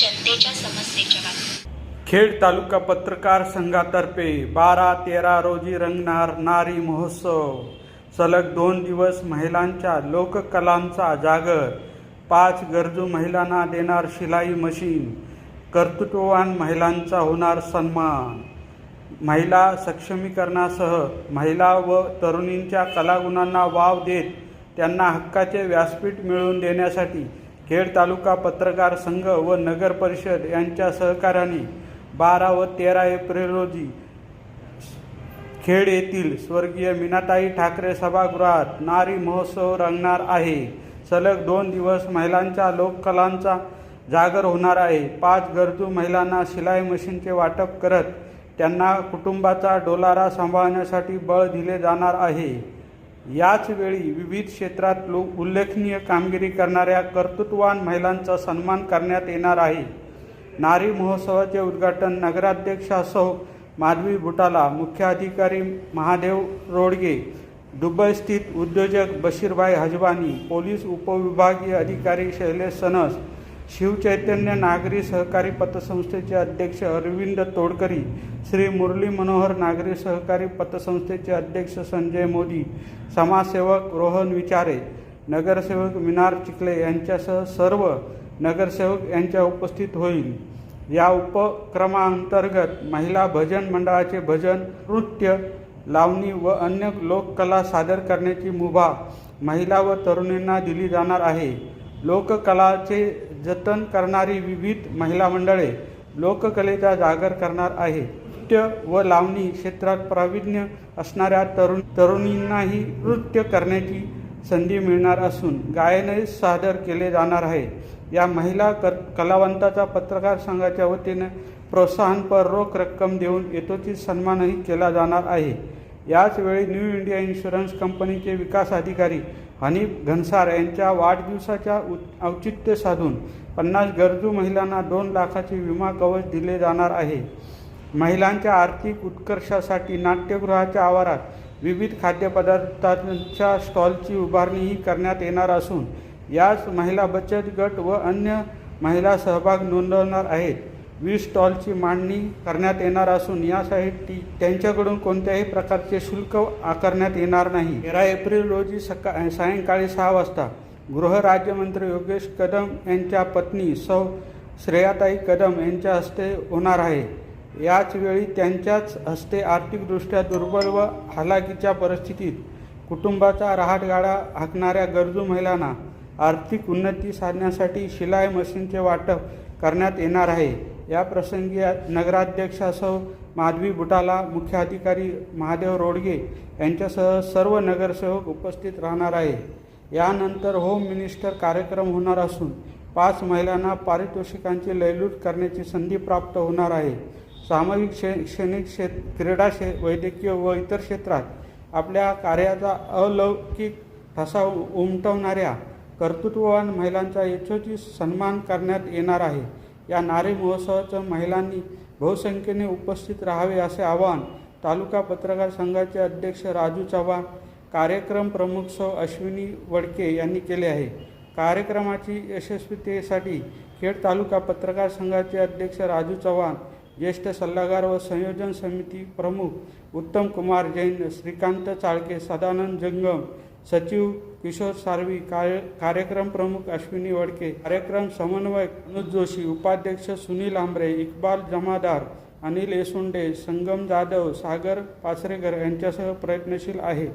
जनतेच्या समस्येच्या बातम्या। खेड तालुका पत्रकार संघातर्फे 12-13 रोजी रंगणार नारी महोत्सव। सलग 2 दिवस महिलांच्या लोककलांचा जागर। 5 गरजू महिलांना देणार शिलाई मशीन। कर्तृत्ववान महिलांचा होणार सन्मान। महिला सक्षमीकरणासह महिला व तरुणींच्या कलागुणांना वाव देत त्यांना हक्काचे व्यासपीठ मिळवून देण्यासाठी खेड तालुका पत्रकार संघ व नगर परिषद यांच्या सहकार्याने 12 व 13 एप्रिल रोजी खेड येथील स्वर्गीय मीनाताई ठाकरे सभागृहात नारी महोत्सव रंगणार आहे। सलग 2 दिवस महिलांच्या लोककलांचा जागर होणार आहे। 5 गरजू महिलांना शिलाई मशीनचे वाटप करत त्यांना कुटुंबाचा डोलारा सांभाळण्यासाठी बळ दिले जाणार आहे। याच वेळी विविध क्षेत्रात उल्लेखनीय कामगिरी करणाऱ्या कर्तृत्ववान महिलांचा सन्मान करण्यात येणार आहे। नारी महोत्सवाचे उद्घाटन नगराध्यक्षा सौ माधवी बुटाला, मुख्य अधिकारी महादेव रोडगे, दुबई स्थित उद्योजक बशीरभाई हजबानी, पोलीस उपविभागीय अधिकारी शैलेश सनस, शिवचैतन्य नागरी सहकारी पतसंस्थेचे अध्यक्ष अरविंद तोडकरी, श्री मुरली मनोहर नागरी सहकारी पतसंस्थेचे अध्यक्ष संजय मोदी, समाजसेवक रोहन विचारे, नगरसेवक मिनार चिखले यांच्यासह सर्व नगरसेवक यांच्या उपस्थित होईल। या उपक्रमांतर्गत महिला भजन मंडळाचे भजन, नृत्य, लावणी व अन्य लोककला सादर करण्याची मुभा महिला व तरुणींना दिली जाणार आहे। लोककलाचे जतन करणारी विविध महिला मंडळे लोककलेचा जागर करणार आहे। नृत्य व लावणी क्षेत्रात प्रावीण्य असणाऱ्या तरुणींनाही नृत्य करण्याची संधी मिळणार असून गायनही सादर केले जाणार आहे। या महिला कलावंताचा पत्रकार संघाच्या वतीने प्रोत्साहनपर रोख रक्कम देऊन यथोचित सन्मानही केला जाणार आहे। याच वेळी न्यू इंडिया इन्शुरन्स कंपनीचे विकास अधिकारी हनीफ घनसार यांच्या वाढदिवसाच्या औचित्य साधून 50 गरजू महिलांना 2 लाखाचे विमा कवच दिले जाणार आहे। महिलांच्या आर्थिक उत्कर्षासाठी नाट्यगृहाच्या आवारात विविध खाद्यपदार्थांच्या स्टॉलची उभारणीही करण्यात येणार असून यास महिला बचत गट व अन्य महिला सहभाग नोंदवणार आहेत। 20 स्टॉलची मांडणी करण्यात येणार असून यासाठी त्यांच्याकडून कोणत्याही प्रकारचे शुल्क आकारण्यात येणार नाही। 13 एप्रिल रोजी सायंकाळी 6 वाजता गृहराज्यमंत्री योगेश कदम यांच्या पत्नी सौ श्रेयाताई कदम यांच्या हस्ते होणार आहे। याच वेळी त्यांच्याच हस्ते आर्थिकदृष्ट्या दुर्बल व हालाकीच्या परिस्थितीत कुटुंबाचा रहाटगाडा हाकणाऱ्या गरजू महिलांना आर्थिक उन्नती साधण्यासाठी शिलाई मशीनचे वाटप करण्यात येणार आहे। या प्रसंगी नगराध्यक्षा सौ माधवी बुटाला, मुख्य अधिकारी महादेव रोडगे यांच्यासह सर्व नगरसेवक उपस्थित राहणार आहे। यानंतर होम मिनिस्टर कार्यक्रम होणार असून 5 महिलांना पारितोषिकांची लयलूट करण्याची संधी प्राप्त होणार आहे। सामाजिक, शैक्षणिक, क्रीडा, वैद्यकीय व इतर क्षेत्रात आपल्या कार्याचा अलौकिक ठसा उमटवणाऱ्या कर्तृत्ववान महिलांचा यथोचित सन्मान करण्यात येणार आहे। या नारी महोत्सवाचं महिलांनी बहुसंख्येने उपस्थित राहावे असे आवाहन तालुका पत्रकार संघाचे अध्यक्ष राजू चव्हाण, कार्यक्रम प्रमुख सौ अश्विनी वडके यांनी केले आहे। कार्यक्रमाची यशस्वीतेसाठी खेड तालुका पत्रकार संघाचे अध्यक्ष राजू चव्हाण, ज्येष्ठ सल्लागार व संयोजन समिती प्रमुख उत्तम कुमार जैन, श्रीकांत चाळके, सदानंद जंगम, सचिव किशोर सारवी, कार्यक्रम प्रमुख अश्विनी वडके, कार्यक्रम समन्वयक अनुज जोशी, उपाध्यक्ष सुनील आंबरे, इक्बाल जमादार, अनिल येसुंडे, संगम जाधव, सागर पाचरेकर यांच्यासह प्रयत्नशील आहे।